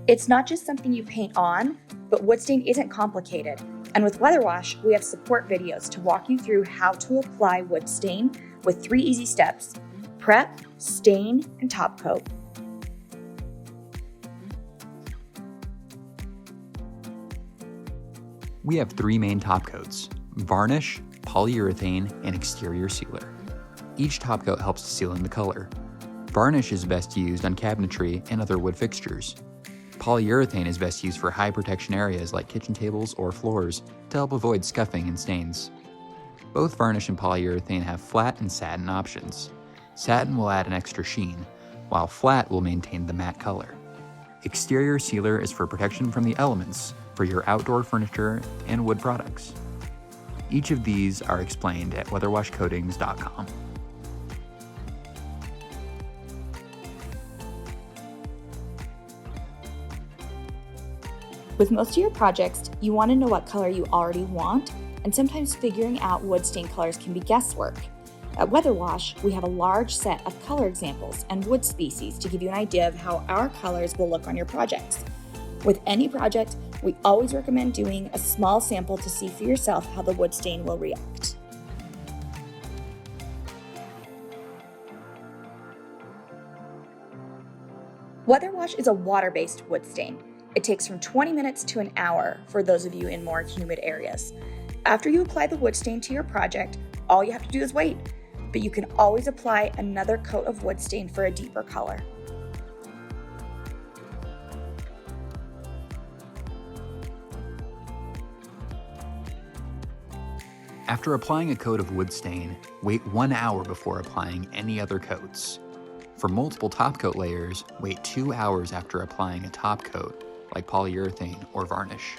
It's not just something you paint on, but wood stain isn't complicated. And with Weather Wash, we have support videos to walk you through how to apply wood stain with 3 easy steps: prep, stain, and top coat. We have 3 main top coats: varnish, polyurethane, and exterior sealer. Each top coat helps to seal in the color. Varnish is best used on cabinetry and other wood fixtures. Polyurethane is best used for high protection areas like kitchen tables or floors to help avoid scuffing and stains. Both varnish and polyurethane have flat and satin options. Satin will add an extra sheen, while flat will maintain the matte color. Exterior sealer is for protection from the elements for your outdoor furniture and wood products. Each of these are explained at weatherwashcoatings.com. With most of your projects, you want to know what color you already want, and sometimes figuring out wood stain colors can be guesswork. At Weather Wash, we have a large set of color examples and wood species to give you an idea of how our colors will look on your projects. With any project, we always recommend doing a small sample to see for yourself how the wood stain will react. Weather Wash is a water-based wood stain. It takes from 20 minutes to an hour for those of you in more humid areas. After you apply the wood stain to your project, all you have to do is wait, but you can always apply another coat of wood stain for a deeper color. After applying a coat of wood stain, wait 1 hour before applying any other coats. For multiple top coat layers, wait 2 hours after applying a top coat, like polyurethane or varnish.